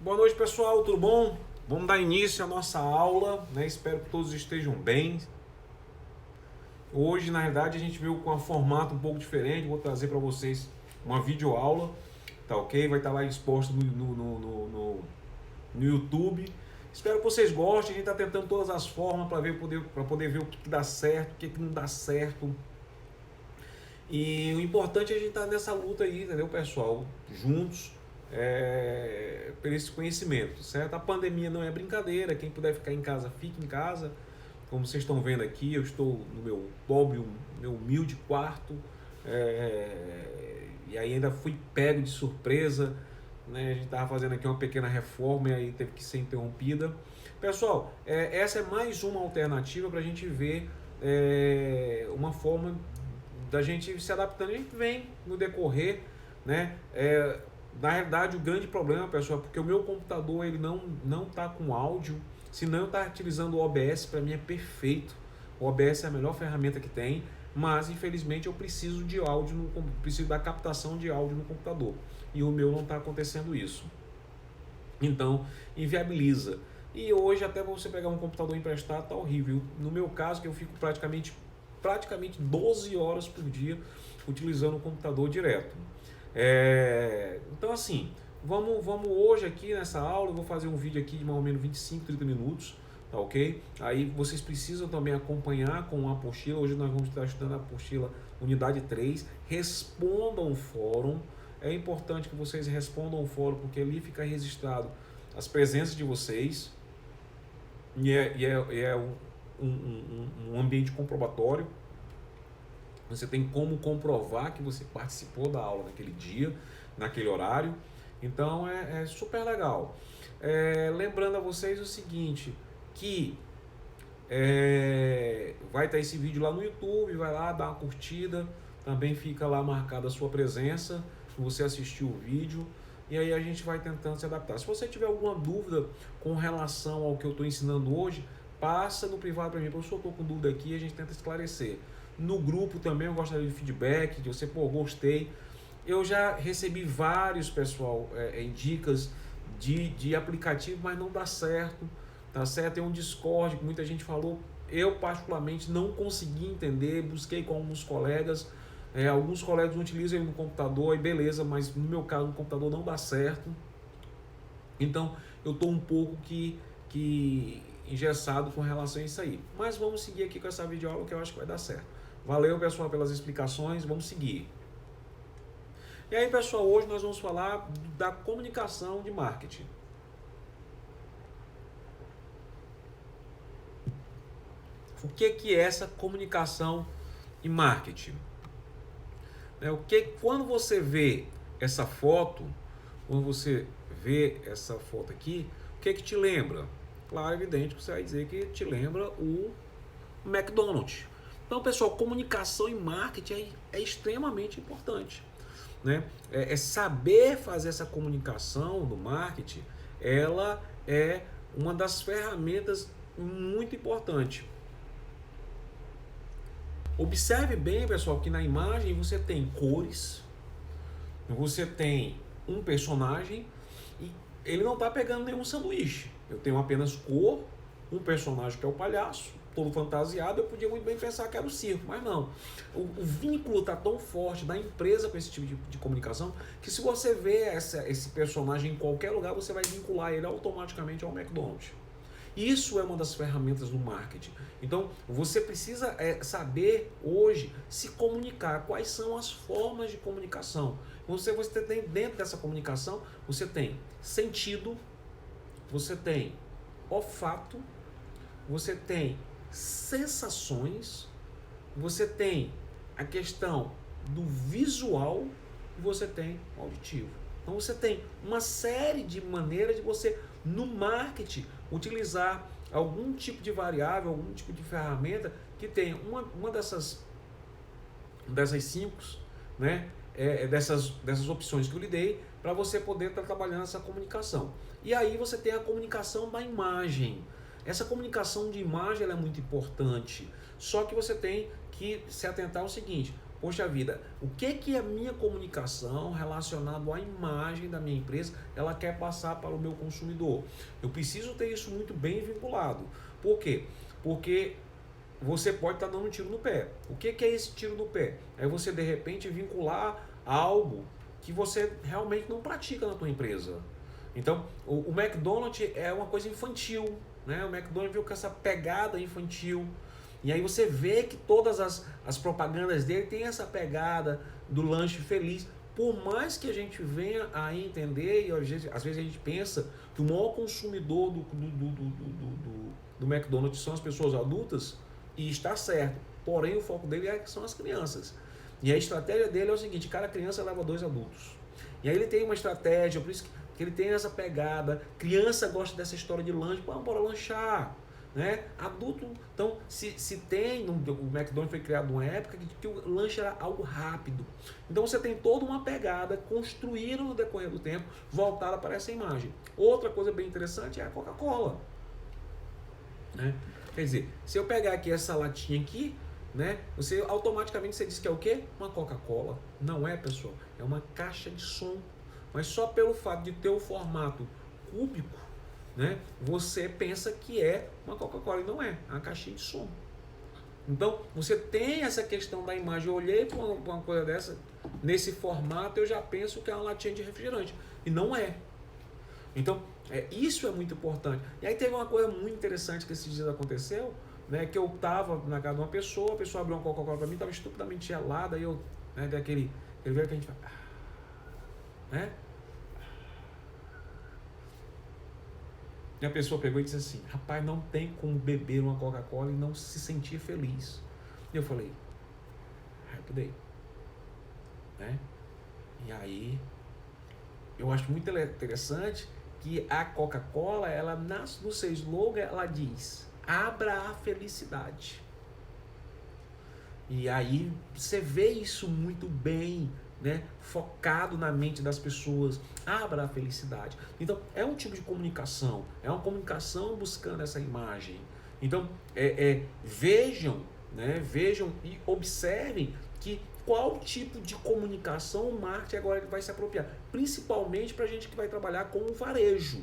Boa noite, pessoal, tudo bom? Vamos dar início à nossa aula, né? Espero que todos estejam bem. Hoje, na verdade, a gente veio com um formato um pouco diferente. Vou trazer para vocês uma videoaula, tá ok? Vai estar lá exposto no YouTube. Espero que vocês gostem. A gente está tentando todas as formas para poder ver o que dá certo, o que não dá certo. E o importante é a gente estar nessa luta aí, entendeu, pessoal? Juntos. Por esse conhecimento, certo? A pandemia não é brincadeira, quem puder ficar em casa, fique em casa. Como vocês estão vendo aqui, eu estou no meu pobre, meu humilde quarto, e aí ainda fui pego de surpresa, né? A gente estava fazendo aqui uma pequena reforma e aí teve que ser interrompida. Pessoal, essa é mais uma alternativa para a gente ver uma forma da gente se adaptando. A gente vem no decorrer, né? Na realidade, o grande problema, pessoal, é porque o meu computador ele não tá com áudio. Se não, eu estar utilizando o OBS, para mim é perfeito. O OBS é a melhor ferramenta que tem, mas infelizmente eu preciso de áudio, preciso da captação de áudio no computador. E o meu não está acontecendo isso. Então, inviabiliza. E hoje, até você pegar um computador emprestado, tá horrível. No meu caso, que eu fico praticamente 12 horas por dia utilizando o computador direto. Então assim, vamos hoje aqui nessa aula, eu vou fazer um vídeo aqui de mais ou menos 25, 30 minutos, tá ok? Aí vocês precisam também acompanhar com a apostila. Hoje nós vamos estar estudando a apostila unidade 3, respondam o fórum. É importante que vocês respondam o fórum, porque ali fica registrado as presenças de vocês, e é um ambiente comprobatório. Você tem como comprovar que você participou da aula naquele dia, naquele horário. Então é super legal. Lembrando a vocês o seguinte, que vai estar esse vídeo lá no YouTube, vai lá, dá uma curtida, também fica lá marcada a sua presença, se você assistiu o vídeo, e aí a gente vai tentando se adaptar. Se você tiver alguma dúvida com relação ao que eu estou ensinando hoje, passa no privado para mim, professor, eu estou com dúvida aqui, a gente tenta esclarecer. No grupo também eu gostaria de feedback, de você, gostei. Eu já recebi vários, pessoal, dicas de aplicativo, mas não dá certo, tá certo? Tem um Discord que muita gente falou, eu particularmente não consegui entender, busquei com alguns colegas, alguns colegas utilizam ele no computador, e beleza, mas no meu caso no computador não dá certo. Então eu estou um pouco que engessado com relação a isso aí. Mas vamos seguir aqui com essa videoaula que eu acho que vai dar certo. Valeu, pessoal, pelas explicações, vamos seguir. E aí, pessoal, hoje nós vamos falar da comunicação de marketing. O que é essa comunicação e marketing? Quando você vê essa foto, aqui, o que te lembra? Claro, evidente que você vai dizer que te lembra o McDonald's. Então, pessoal, comunicação e marketing é extremamente importante, né? Saber fazer essa comunicação do marketing, ela é uma das ferramentas muito importante. Observe bem, pessoal, que na imagem você tem cores, você tem um personagem e ele não está pegando nenhum sanduíche. Eu tenho apenas cor, um personagem que é o palhaço, todo fantasiado. Eu podia muito bem pensar que era o circo, mas não. O vínculo está tão forte da empresa com esse tipo de comunicação que se você vê esse personagem em qualquer lugar, você vai vincular ele automaticamente ao McDonald's. Isso é uma das ferramentas do marketing. Então, você precisa saber hoje se comunicar. Quais são as formas de comunicação? Você tem dentro dessa comunicação, você tem sentido, você tem olfato, você tem sensações, você tem a questão do visual e você tem o auditivo. Então você tem uma série de maneiras de você, no marketing, utilizar algum tipo de variável, algum tipo de ferramenta que tenha uma dessas 5, né? Dessas opções que eu lhe dei, para você poder estar trabalhando essa comunicação. E aí você tem a comunicação da imagem. Essa comunicação de imagem ela é muito importante, só que você tem que se atentar ao seguinte: poxa vida, o que a minha comunicação relacionado à imagem da minha empresa, ela quer passar para o meu consumidor? Eu preciso ter isso muito bem vinculado. Por quê? Porque você pode estar dando um tiro no pé. O que é esse tiro no pé? É você, de repente, vincular algo que você realmente não pratica na tua empresa. Então, o McDonald's é uma coisa infantil, né? O McDonald's veio com essa pegada infantil. E aí você vê que todas as propagandas dele tem essa pegada do lanche feliz. Por mais que a gente venha a entender, e às vezes a gente pensa que o maior consumidor do McDonald's são as pessoas adultas, e está certo. Porém, o foco dele são as crianças. E a estratégia dele é o seguinte: cada criança leva 2 adultos. E aí ele tem uma estratégia, por isso que ele tem essa pegada. Criança gosta dessa história de lanche, bora lanchar. Né? Adulto, então, se tem, o McDonald's foi criado numa época que o lanche era algo rápido. Então você tem toda uma pegada construída no decorrer do tempo, voltada para essa imagem. Outra coisa bem interessante é a Coca-Cola. Né? Quer dizer, se eu pegar aqui essa latinha aqui, né, você automaticamente diz que é o quê? Uma Coca-Cola. Não é, pessoal, é uma caixa de som. Mas só pelo fato de ter o formato cúbico, né, você pensa que é uma Coca-Cola, e não é uma caixinha de som. Então, você tem essa questão da imagem. Eu olhei para uma coisa dessa, nesse formato, eu já penso que é uma latinha de refrigerante. E não é. Então, isso é muito importante. E aí teve uma coisa muito interessante que esses dias aconteceu, né, que eu estava na casa de uma pessoa, a pessoa abriu uma Coca-Cola para mim, estava estupidamente gelada, e eu, né, daquele velho que a gente fala, né? E a pessoa pegou e disse assim: rapaz, não tem como beber uma Coca-Cola e não se sentir feliz. E eu falei: Happy Day. Né? E aí, eu acho muito interessante que a Coca-Cola, ela nasce no seu slogan, ela diz: abra a felicidade. E aí você vê isso muito bem, né, focado na mente das pessoas. Abra a felicidade. Então é um tipo de comunicação, é uma comunicação buscando essa imagem. Então vejam, né, vejam e observem que qual tipo de comunicação o marketing agora ele vai se apropriar, principalmente para a gente que vai trabalhar com o varejo.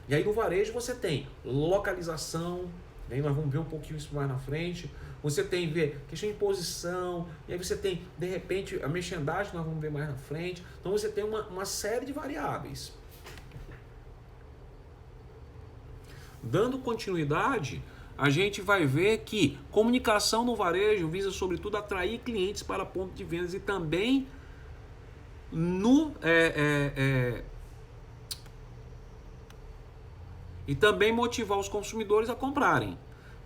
E aí no varejo você tem localização, né, nós vamos ver um pouquinho isso mais na frente. Você tem questão de posição, e aí você tem, de repente, a merchandising, nós vamos ver mais na frente. Então você tem uma série de variáveis. Dando continuidade, a gente vai ver que comunicação no varejo visa, sobretudo, atrair clientes para ponto de vendas e também e também motivar os consumidores a comprarem.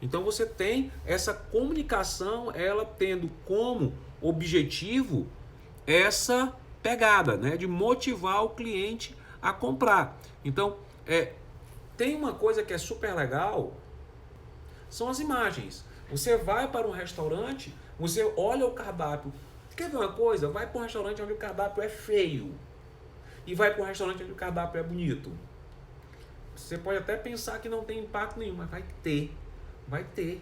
Então você tem essa comunicação, ela tendo como objetivo essa pegada, né, de motivar o cliente a comprar. Então tem uma coisa que é super legal, são as imagens. Você vai para um restaurante, você olha o cardápio. Quer ver uma coisa? Vai para um restaurante onde o cardápio é feio e vai para um restaurante onde o cardápio é bonito. Você pode até pensar que não tem impacto nenhum, mas vai ter. Vai ter.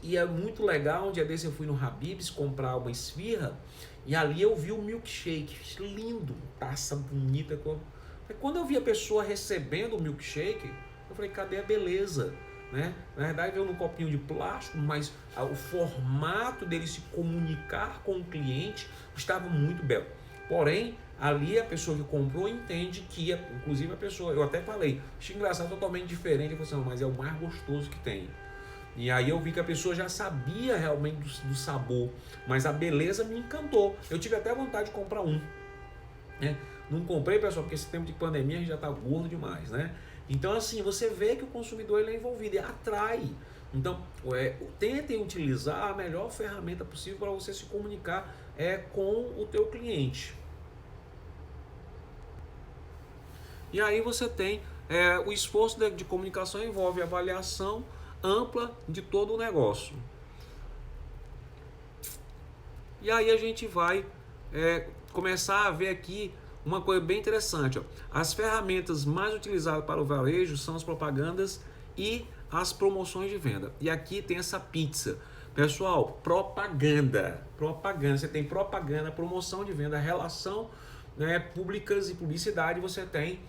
E é muito legal. Um dia desse eu fui no Habib's comprar uma esfirra e ali eu vi o milkshake. Lindo, taça bonita. Quando eu vi a pessoa recebendo o milkshake, eu falei: cadê a beleza? Né? Na verdade veio num copinho de plástico, mas o formato dele se comunicar com o cliente estava muito belo. Porém, ali a pessoa que comprou entende que, inclusive a pessoa, eu até falei, achei engraçado, totalmente diferente. Eu falei assim: mas é o mais gostoso que tem. E aí eu vi que a pessoa já sabia realmente do sabor, mas a beleza me encantou. Eu tive até vontade de comprar um, né? Não comprei, pessoal, porque esse tempo de pandemia a gente já tá gordo demais, né? Então, assim, você vê que o consumidor ele é envolvido e atrai. Então, tentem utilizar a melhor ferramenta possível para você se comunicar com o teu cliente. E aí você tem o esforço de comunicação, envolve avaliação ampla de todo o negócio. E aí a gente vai começar a ver aqui uma coisa bem interessante. Ó. As ferramentas mais utilizadas para o varejo são as propagandas e as promoções de venda. E aqui tem essa pizza. Pessoal, propaganda. Propaganda. Você tem propaganda, promoção de venda, relação, né, públicas e publicidade. Você tem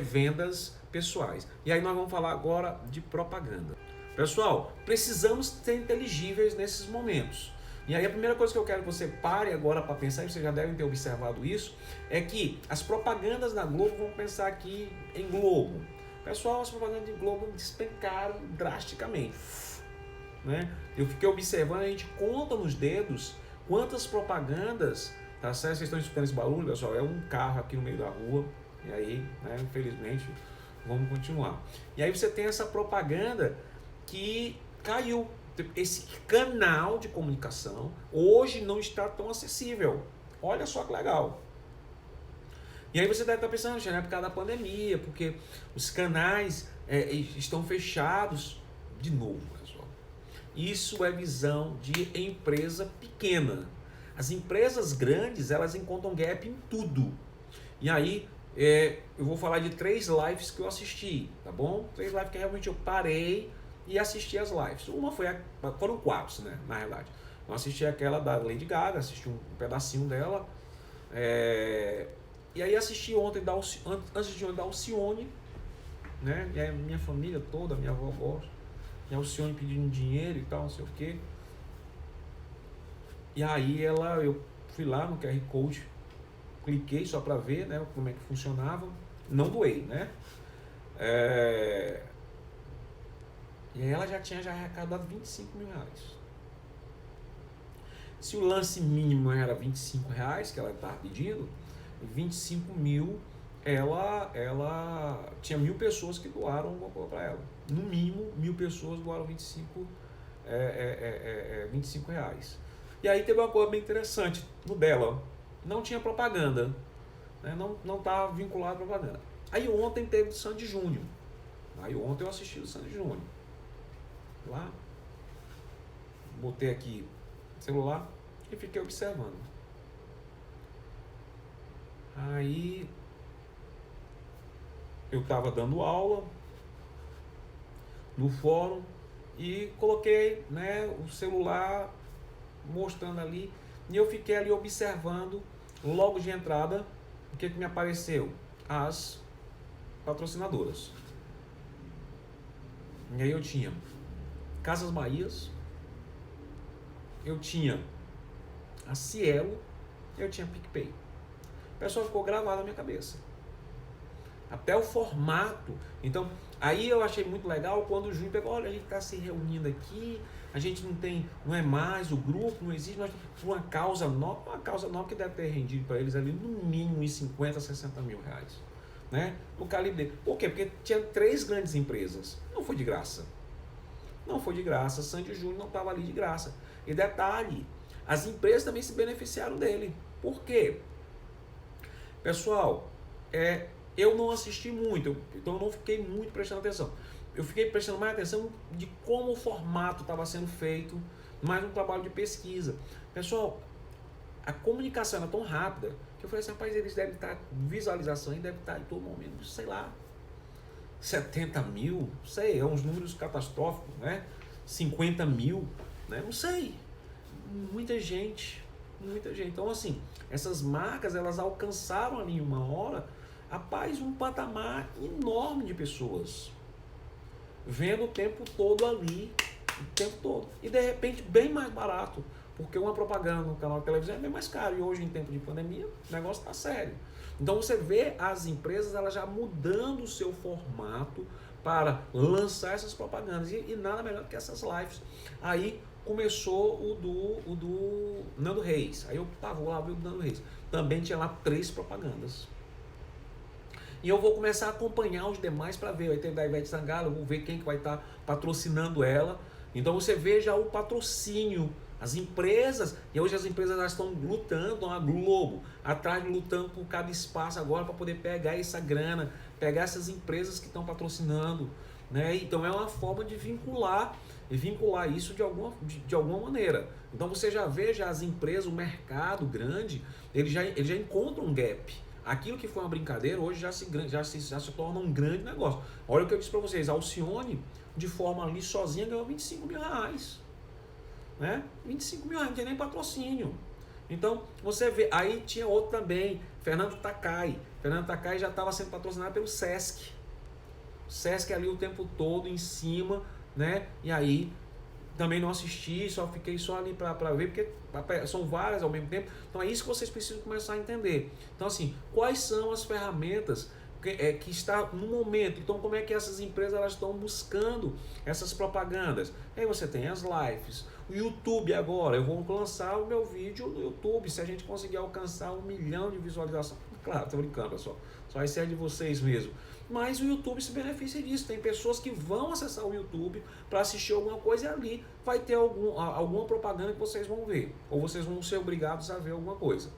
vendas pessoais. E aí nós vamos falar agora de propaganda. Pessoal, precisamos ser inteligíveis nesses momentos. E aí a primeira coisa que eu quero que você pare agora para pensar, e vocês já devem ter observado isso, é que as propagandas da Globo, vamos pensar aqui em Globo. Pessoal, as propagandas de Globo despencaram drasticamente. Né? Eu fiquei observando, a gente conta nos dedos quantas propagandas, tá certo? Vocês estão escutando esse barulho, pessoal? É um carro aqui no meio da rua, e aí, né, infelizmente, vamos continuar. E aí você tem essa propaganda que caiu. Esse canal de comunicação hoje não está tão acessível. Olha só que legal. E aí você deve estar pensando, já é por causa da pandemia, porque os canais estão fechados de novo, pessoal. Isso é visão de empresa pequena. As empresas grandes, elas encontram gap em tudo. E aí, eu vou falar de 3 lives que eu assisti, tá bom? 3 lives que realmente eu parei e assisti as lives. Foram 4, né, na realidade. Eu assisti aquela da Lady Gaga, assisti um pedacinho dela. E aí assisti ontem antes de ontem da Alcione, né? E aí minha família toda, minha avó gosta. E a Alcione pedindo dinheiro e tal, não sei o quê. E aí eu fui lá no QR Code, cliquei só para ver, né, como é que funcionava. Não doei, né? E aí ela já tinha arrecadado 25 mil reais. Se o lance mínimo era 25 reais que ela estava pedindo, 25 mil, ela tinha 1.000 pessoas que doaram alguma coisa para ela. No mínimo, 1.000 pessoas doaram 25 reais. E aí teve uma coisa bem interessante no dela. Não tinha propaganda. Né? Não estava vinculado à propaganda. Aí ontem teve o Sandy Júnior. Aí ontem eu assisti o Sandy Júnior. Lá, botei aqui o celular e fiquei observando. Aí eu estava dando aula no fórum e coloquei, né, o celular mostrando ali e eu fiquei ali observando. Logo de entrada, o que me apareceu? As patrocinadoras. E aí eu tinha Casas Bahias, eu tinha a Cielo e eu tinha PicPay. O pessoal ficou gravado na minha cabeça. Até o formato. Então, aí eu achei muito legal quando o Júnior pegou, olha, a gente está se reunindo aqui, a gente não é mais o grupo, não existe, mas uma causa nova que deve ter rendido para eles ali no mínimo uns 50, 60 mil reais. Né? No calibre dele. Por quê? Porque tinha 3 grandes empresas. Não foi de graça. Não foi de graça, Sandy Júnior não estava ali de graça. E detalhe, as empresas também se beneficiaram dele. Por quê? Pessoal, eu não assisti muito, então eu não fiquei muito prestando atenção. Eu fiquei prestando mais atenção de como o formato estava sendo feito, mais um trabalho de pesquisa. Pessoal, a comunicação era tão rápida que eu falei assim, rapaz, eles devem estar, visualização aí deve estar em todo momento, sei lá, 70 mil, sei, é uns números catastróficos, né? 50 mil, né? Não sei. Muita gente. Então, assim, essas marcas, elas alcançaram ali em uma hora, rapaz, um patamar enorme de pessoas. Vendo o tempo todo ali, o tempo todo. E, de repente, bem mais barato. Porque uma propaganda no canal de televisão é bem mais caro. E hoje, em tempo de pandemia, o negócio está sério. Então você vê as empresas elas já mudando o seu formato para lançar essas propagandas. E nada melhor do que essas lives. Aí começou o do Nando Reis. Aí eu vou lá ver o do Nando Reis. Também tinha lá 3 propagandas. E eu vou começar a acompanhar os demais para ver. Vai ter da Ivete Sangalo, eu vou ver quem que vai estar patrocinando ela. Então você vê já o patrocínio. As empresas, e hoje as empresas elas estão lutando, a Globo, atrás lutando por cada espaço agora para poder pegar essa grana, pegar essas empresas que estão patrocinando, né? Então é uma forma de vincular isso de alguma maneira. Então você já vê as empresas, o mercado grande, ele já encontra um gap. Aquilo que foi uma brincadeira hoje já se torna um grande negócio. Olha o que eu disse para vocês, a Alcione, de forma ali sozinha, ganhou 25 mil reais. né? 25 mil reais, não tinha nem patrocínio. Então, você vê, aí tinha outro também, Fernando Takai. Fernando Takai já estava sendo patrocinado pelo Sesc. O Sesc ali o tempo todo em cima, né? E aí também não assisti, só fiquei só ali para ver, porque são várias ao mesmo tempo. Então é isso que vocês precisam começar a entender. Então assim, quais são as ferramentas que está no momento? Então como é que essas empresas elas estão buscando essas propagandas? Aí você tem as lives, o YouTube agora, eu vou lançar o meu vídeo no YouTube, se a gente conseguir alcançar 1 milhão de visualizações. Claro, tô brincando, pessoal, só isso é de vocês mesmo. Mas o YouTube se beneficia disso. Tem pessoas que vão acessar o YouTube para assistir alguma coisa e ali vai ter alguma propaganda que vocês vão ver. Ou vocês vão ser obrigados a ver alguma coisa.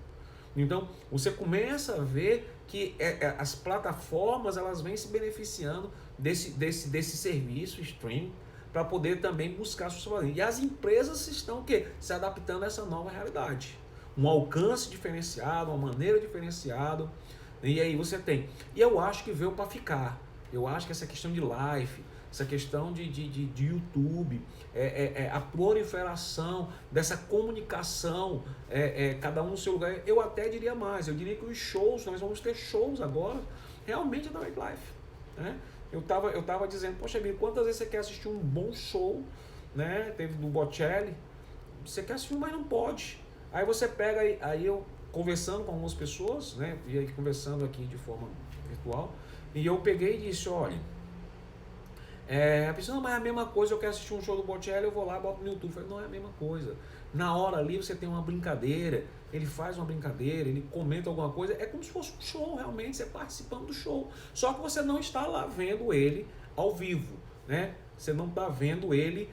Então, você começa a ver que as plataformas elas vêm se beneficiando desse serviço streaming para poder também buscar suas propagandas. E as empresas estão o quê? Se adaptando a essa nova realidade. Um alcance diferenciado, uma maneira diferenciada. E aí você tem. E eu acho que veio para ficar. Eu acho que essa questão de live, essa questão de YouTube, a proliferação dessa comunicação, cada um no seu lugar. Eu até diria mais, eu diria que os shows, nós vamos ter shows agora, realmente através de live. Né? Eu tava dizendo, poxa vida, quantas vezes você quer assistir um bom show, né? Teve do Bocelli, você quer assistir, mas não pode. Aí você pega, aí eu conversando com algumas pessoas, né, e aí conversando aqui de forma virtual, e eu peguei e disse, olha, a pessoa, não, mas é a mesma coisa, eu quero assistir um show do Bocelli, eu vou lá, boto no YouTube. Eu falei, não é a mesma coisa. Na hora ali você tem uma brincadeira, ele faz uma brincadeira, ele comenta alguma coisa, é como se fosse um show, realmente, você participando do show. Só que você não está lá vendo ele ao vivo, né? Você não está vendo ele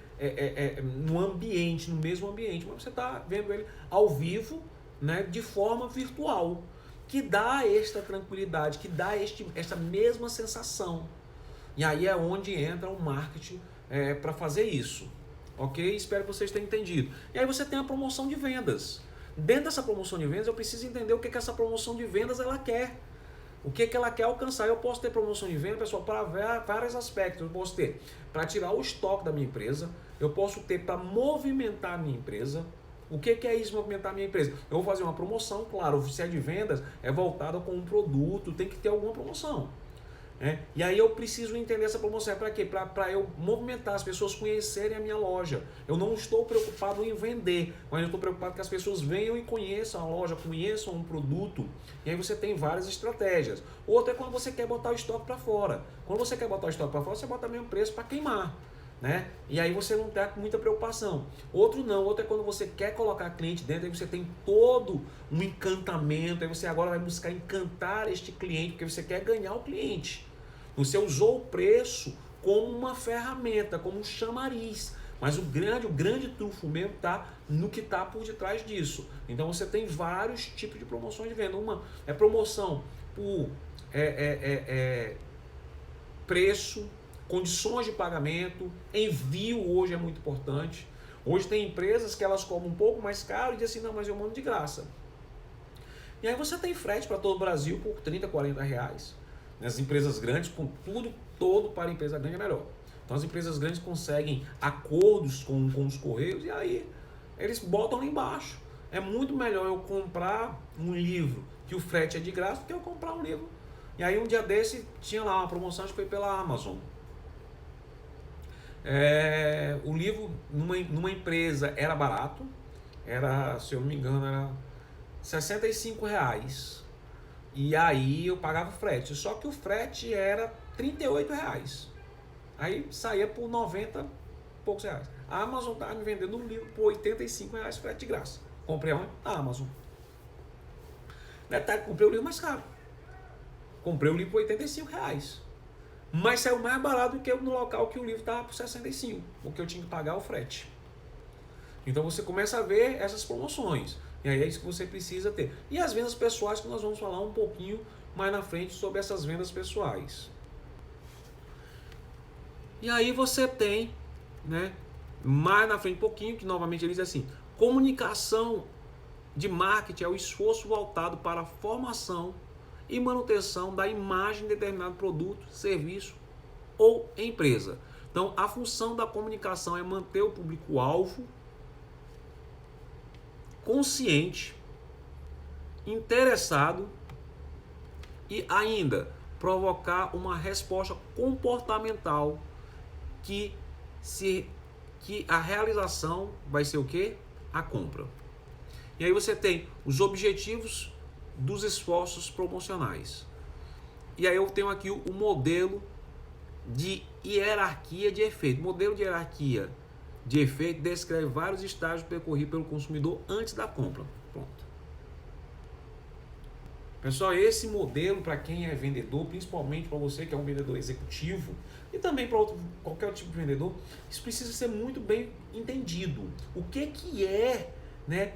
no ambiente, no mesmo ambiente, mas você está vendo ele ao vivo, né, de forma virtual, que dá esta tranquilidade, que dá esta mesma sensação. E aí é onde entra o marketing para fazer isso. Ok? Espero que vocês tenham entendido. E aí você tem a promoção de vendas. Dentro dessa promoção de vendas, eu preciso entender o que essa promoção de vendas ela quer. O que ela quer alcançar. Eu posso ter promoção de venda, pessoal, para vários aspectos. Eu posso ter para tirar o estoque da minha empresa. Eu posso ter para movimentar a minha empresa. O que é isso, movimentar a minha empresa? Eu vou fazer uma promoção, claro, se é de vendas, é voltado com um produto, tem que ter alguma promoção. E aí eu preciso entender essa promoção. Para quê? Para eu movimentar, as pessoas conhecerem a minha loja. Eu não estou preocupado em vender, mas eu estou preocupado que as pessoas venham e conheçam a loja, conheçam um produto. E aí você tem várias estratégias. Outra é quando você quer botar o estoque para fora. Quando você quer botar o estoque para fora, você bota o mesmo preço para queimar. Né? E aí você não está com muita preocupação. Outro não, outro é quando você quer colocar cliente dentro, aí você tem todo um encantamento, aí você agora vai buscar encantar este cliente, porque você quer ganhar o cliente. Você usou o preço como uma ferramenta, como um chamariz, mas o grande trunfo mesmo está no que está por detrás disso. Então você tem vários tipos de promoções de venda. Uma é promoção por preço, condições de pagamento, envio hoje é muito importante. Hoje tem empresas que elas cobram um pouco mais caro e dizem assim, não, mas eu mando de graça. E aí você tem frete para todo o Brasil por 30, 40 reais. As empresas grandes, com tudo, todo para a empresa grande é melhor. Então as empresas grandes conseguem acordos com os correios e aí eles botam lá embaixo. É muito melhor eu comprar um livro que o frete é de graça do que eu comprar um livro. E aí um dia desse tinha lá uma promoção que foi pela Amazon. O livro numa empresa era barato, era, se eu não me engano, era R$65. E aí eu pagava frete, só que o frete era R$38. Aí saía por 90 e poucos reais. A Amazon estava me vendendo um livro por R$85 frete de graça. Comprei onde? Na Amazon. Detalhe, comprei o livro mais caro. Comprei o livro por R$85. Mas saiu mais barato do que no local que o livro estava por 65, porque eu tinha que pagar o frete. Então você começa a ver essas promoções. E aí é isso que você precisa ter. E as vendas pessoais, que nós vamos falar um pouquinho mais na frente sobre essas vendas pessoais. E aí você tem, né, mais na frente um pouquinho, que novamente ele diz assim, comunicação de marketing é o esforço voltado para a formação e manutenção da imagem de determinado produto, serviço ou empresa. Então, a função da comunicação é manter o público-alvo consciente, interessado e ainda provocar uma resposta comportamental que a realização vai ser o quê? A compra. E aí você tem os objetivos dos esforços promocionais. E aí eu tenho aqui o modelo de hierarquia de efeito. O modelo de hierarquia de efeito descreve vários estágios percorridos pelo consumidor antes da compra. Pronto. Pessoal, esse modelo para quem é vendedor, principalmente para você que é um vendedor executivo e também para qualquer tipo de vendedor, isso precisa ser muito bem entendido. O que é, né,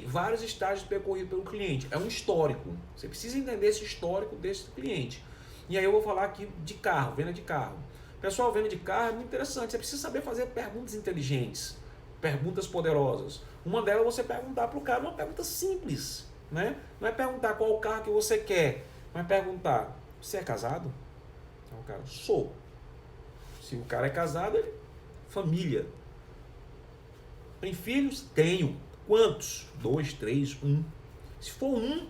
vários estágios percorridos pelo cliente? É um histórico. Você precisa entender esse histórico desse cliente. E aí eu vou falar aqui de carro, venda de carro. Pessoal, venda de carro é muito interessante. Você precisa saber fazer perguntas inteligentes, perguntas poderosas. Uma delas é você perguntar para o cara uma pergunta simples. Né? Não é perguntar qual o carro que você quer, mas perguntar: você é casado? Então, o cara: sou. Se o cara é casado, ele: família. Tem filhos? Tenho. Quantos? 2, 3, 1. Se for 1,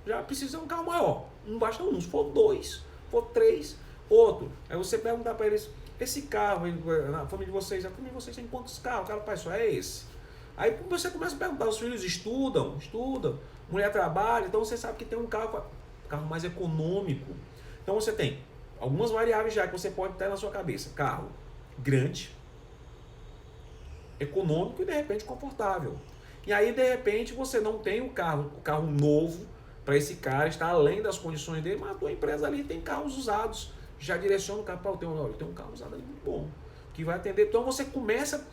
já precisa de um carro maior. Um basta 1. Se for 2, se for 3, outro. Aí você perguntar para eles: esse carro, na família de vocês, a família de vocês tem quantos carros? O cara: pai, só é esse. Aí você começa a perguntar: os filhos estudam? Mulher trabalha, então você sabe que tem um carro mais econômico. Então você tem algumas variáveis já que você pode ter na sua cabeça: carro grande, econômico e de repente confortável. E aí de repente você não tem o carro novo para esse cara, está além das condições dele, mas a tua empresa ali tem carros usados, já direciona o carro para eu tenho um carro usado ali muito bom, que vai atender. Então você começa.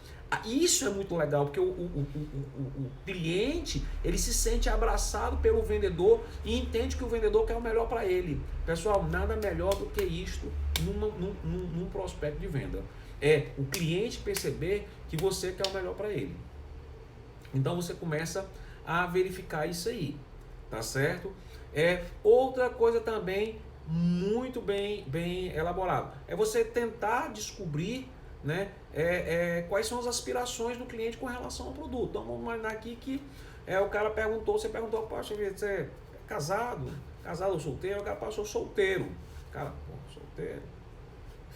Isso é muito legal, porque o cliente, ele se sente abraçado pelo vendedor e entende que o vendedor quer o melhor para ele. Pessoal, nada melhor do que isto num prospecto de venda. É o cliente perceber que você quer o melhor para ele. Então você começa a verificar isso aí, tá certo? Outra coisa também muito bem elaborada é você tentar descobrir, né, quais são as aspirações do cliente com relação ao produto. Então vamos imaginar aqui que o cara você perguntou: poxa, você é casado ou solteiro? O cara passou: solteiro. Cara: solteiro,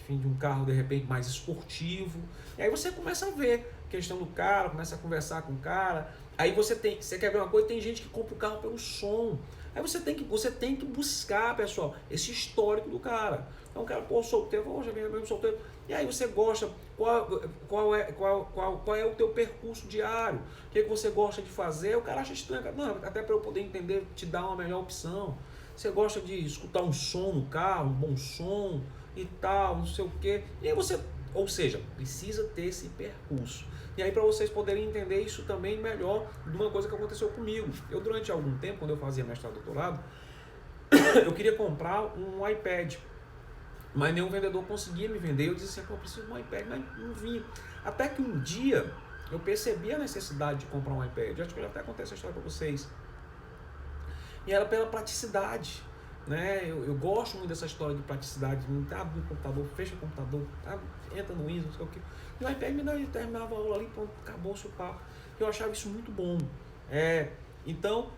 fim de um carro de repente mais esportivo. E aí você começa a ver a questão do cara, começa a conversar com o cara. Aí você quer ver uma coisa: tem gente que compra o carro pelo som. Aí você tem que buscar, pessoal, esse histórico do cara. Então o cara: solteiro, já vem mesmo solteiro. E aí você gosta, qual é o teu percurso diário? O que você gosta de fazer? O cara acha estranho. Não, até para eu poder entender, te dar uma melhor opção. Você gosta de escutar um som no carro, um bom som e tal, não sei o quê. E aí você, ou seja, precisa ter esse percurso. E aí para vocês poderem entender isso também melhor de uma coisa que aconteceu comigo. Eu, durante algum tempo, quando eu fazia mestrado e doutorado, eu queria comprar um iPad. Mas nenhum vendedor conseguia me vender. Eu disse assim: eu preciso de um iPad, mas não vinha. Até que um dia eu percebi a necessidade de comprar um iPad. Acho que eu já até contei essa história para vocês. E era pela praticidade, né? Eu gosto muito dessa história de praticidade. Abre o computador, fecha o computador, entra no Windows, não sei o que. E o iPad terminava a aula ali, pronto, acabou-se o papo. Eu achava isso muito bom. Então,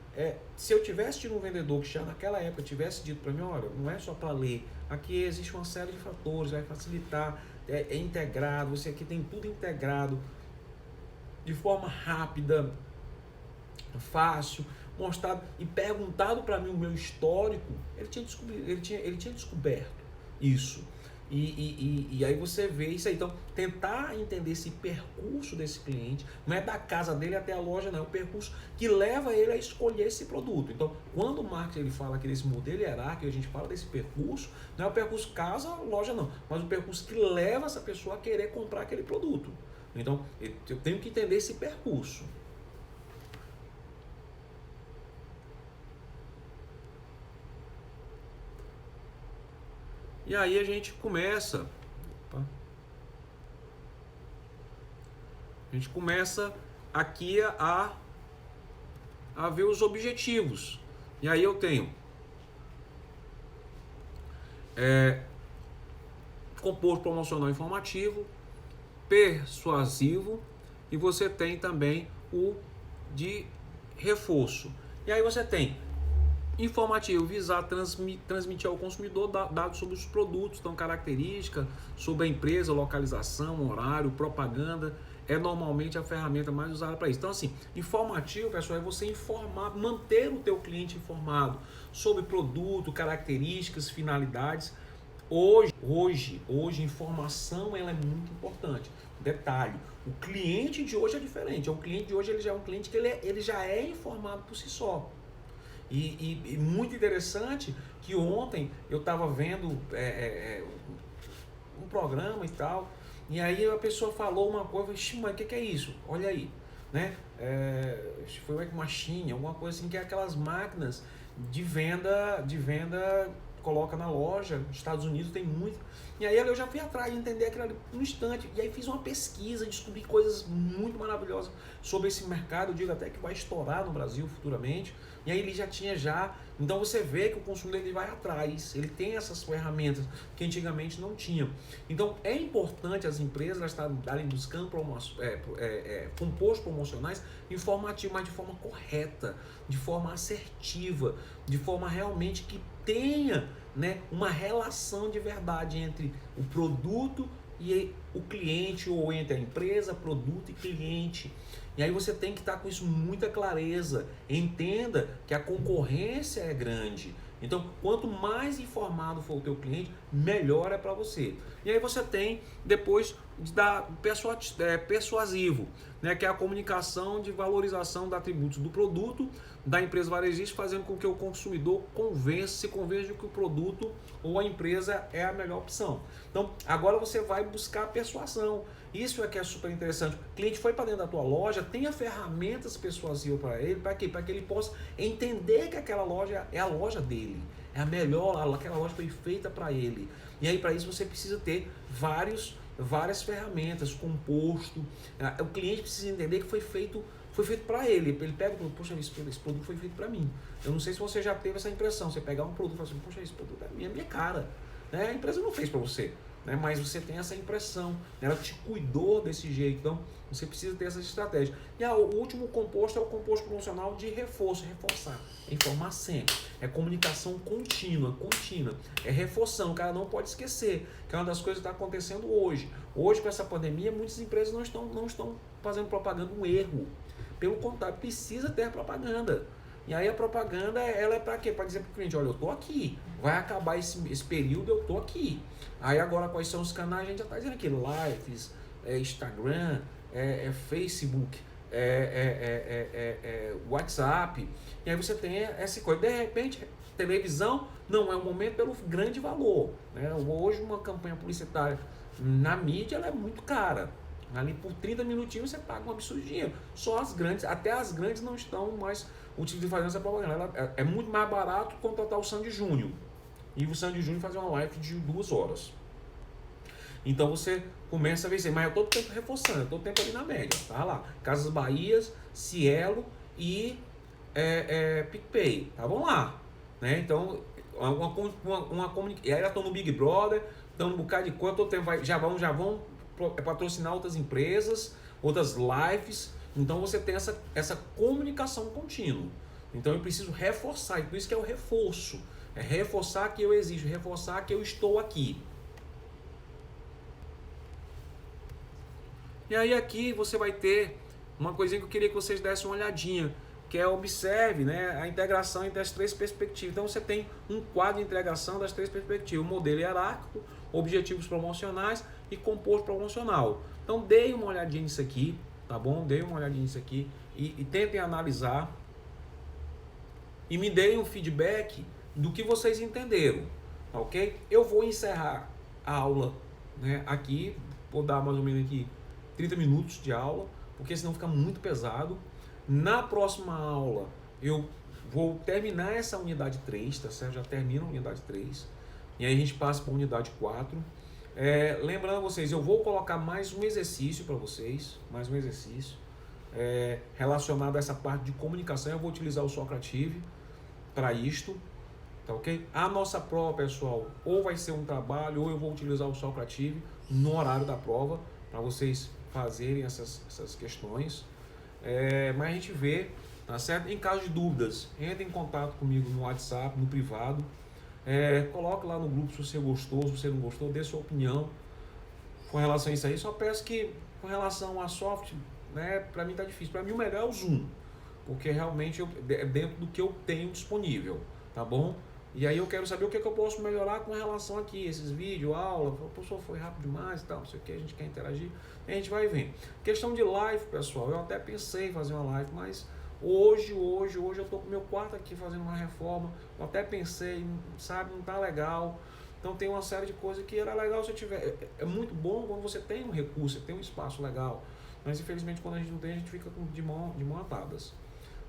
se eu tivesse tido um vendedor que já naquela época tivesse dito para mim: olha, não é só para ler, aqui existe uma série de fatores, vai facilitar, é integrado, você aqui tem tudo integrado de forma rápida, fácil, mostrado e perguntado para mim o meu histórico, ele tinha descoberto isso. E aí você vê isso aí. Então, tentar entender esse percurso desse cliente, não é da casa dele até a loja, não, é o percurso que leva ele a escolher esse produto. Então, quando o marketing ele fala aqui desse modelo hierárquico, a gente fala desse percurso, não é o percurso casa, loja não, mas o percurso que leva essa pessoa a querer comprar aquele produto. Então, eu tenho que entender esse percurso. E aí a gente começa, aqui a ver os objetivos. E aí eu tenho composto promocional informativo, persuasivo, e você tem também o de reforço. E aí você tem informativo, visar transmitir ao consumidor dados sobre os produtos, então características, sobre a empresa, localização, horário, propaganda, é normalmente a ferramenta mais usada para isso. Então assim, informativo, pessoal, é você informar, manter o teu cliente informado sobre produto, características, finalidades. Hoje, informação ela é muito importante. Detalhe, o cliente de hoje é diferente. O cliente de hoje ele já é um cliente que ele já é informado por si só. E muito interessante que ontem eu estava vendo um programa e tal, e aí a pessoa falou uma coisa, mas o que é isso? Olha aí, né? Foi uma machine, alguma coisa assim, que é aquelas máquinas de venda, coloca na loja, nos Estados Unidos tem muito. E aí eu já fui atrás de entender aquilo ali no instante. E aí fiz uma pesquisa, descobri coisas muito maravilhosas sobre esse mercado. Eu digo até que vai estourar no Brasil futuramente. E aí ele já tinha já. Então você vê que o consumidor ele vai atrás. Ele tem essas ferramentas que antigamente não tinha. Então é importante as empresas estarem buscando compostos promocionais informativos, mas de forma correta, de forma assertiva, de forma realmente que tenha, né, uma relação de verdade entre o produto e o cliente, ou entre a empresa, produto e cliente. E aí você tem que estar com isso muita clareza. Entenda que a concorrência é grande. Então, quanto mais informado for o teu cliente, melhor é para você. E aí você tem depois persuasivo, né, que é a comunicação de valorização de atributos do produto da empresa varejista, fazendo com que o consumidor se convença de que o produto ou a empresa é a melhor opção. Então, agora você vai buscar a persuasão. Isso é que é super interessante. O cliente foi para dentro da tua loja, tenha ferramentas persuasivas para ele, para quê? Para que ele possa entender que aquela loja é a loja dele, é a melhor, aquela loja foi feita para ele. E aí para isso você precisa ter várias ferramentas, composto. O cliente precisa entender que foi feito para ele. Ele pega e fala, poxa, esse produto foi feito para mim. Eu não sei se você já teve essa impressão. Você pegar um produto e falar assim, poxa, esse produto é minha cara. Né? A empresa não fez para você. Né? Mas você tem essa impressão. Ela te cuidou desse jeito. Então, você precisa ter essa estratégia. E o último composto é o composto promocional de reforçar. É informar sempre. É comunicação contínua. É reforçando. O cara não pode esquecer. Que é uma das coisas que está acontecendo hoje. Hoje, com essa pandemia, muitas empresas não estão fazendo propaganda, um erro. Pelo contrário, precisa ter propaganda. E aí a propaganda, ela é para quê? Para dizer para o cliente, olha, eu estou aqui. Vai acabar esse período, eu estou aqui. Aí agora quais são os canais? A gente já está dizendo aqui, lives, Instagram, Facebook, WhatsApp. E aí você tem essa coisa. De repente, televisão não é um momento pelo grande valor. Né? Hoje uma campanha publicitária na mídia ela é muito cara. Ali por 30 minutinhos você paga um absurdo de dinheiro. Só até as grandes não estão mais utilizando essa propaganda. Ela é muito mais barato contratar o Sandy Júnior. E o Sandy Júnior fazer uma live de 2 horas. Então você começa a vencer. Mas eu todo tempo reforçando, eu todo tempo ali na média. Tá lá. Casas Bahias, Cielo e PicPay. Tá, vamos lá. Né? Então, uma comunicação. E aí já estão no Big Brother, estão no bocado de coisa, todo tempo já vão patrocinar outras empresas, outras lives. Então você tem essa comunicação contínua. Então eu preciso reforçar, e por isso que é o reforço. É reforçar que eu existo, reforçar que eu estou aqui. E aí aqui você vai ter uma coisinha que eu queria que vocês dessem uma olhadinha, que é observe, né, a integração entre as 3 perspectivas. Então você tem um quadro de integração das 3 perspectivas, o modelo hierárquico, objetivos promocionais e composto promocional. Então dêem uma olhadinha nisso aqui, tá bom? Dêem uma olhadinha nisso aqui e tentem analisar e me deem um feedback do que vocês entenderam, tá, ok? Eu vou encerrar a aula, né, aqui, vou dar mais ou menos aqui 30 minutos de aula, porque senão fica muito pesado. Na próxima aula eu vou terminar essa unidade 3, tá certo? Já termina a unidade 3 e aí a gente passa para a unidade 4. Lembrando vocês, eu vou colocar mais um exercício para vocês, relacionado a essa parte de comunicação. Eu vou utilizar o Socrative para isto, tá, ok? A nossa prova, pessoal, ou vai ser um trabalho, ou eu vou utilizar o Socrative no horário da prova, para vocês fazerem essas questões. Mas a gente vê tá certo? Em caso de dúvidas, entre em contato comigo no WhatsApp, no privado, coloque lá no grupo se você gostou, se você não gostou, dê sua opinião com relação a isso aí. Só peço que com relação a software, né, para mim tá difícil. Para mim o melhor é o Zoom, porque realmente é dentro do que eu tenho disponível, tá bom? E aí eu quero saber o que eu posso melhorar com relação aqui, esses vídeos, aula, professor, foi rápido demais e tal, não sei o que, a gente quer interagir, a gente vai vendo. Questão de live, pessoal, eu até pensei em fazer uma live, mas hoje eu tô com meu quarto aqui fazendo uma reforma, eu até pensei, sabe, não tá legal. Então tem uma série de coisas que era legal se eu tiver. É muito bom quando você tem um recurso, você tem um espaço legal. Mas infelizmente quando a gente não tem, a gente fica de mão atadas.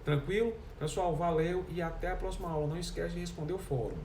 Tranquilo? Pessoal, valeu e até a próxima aula. Não esquece de responder o fórum.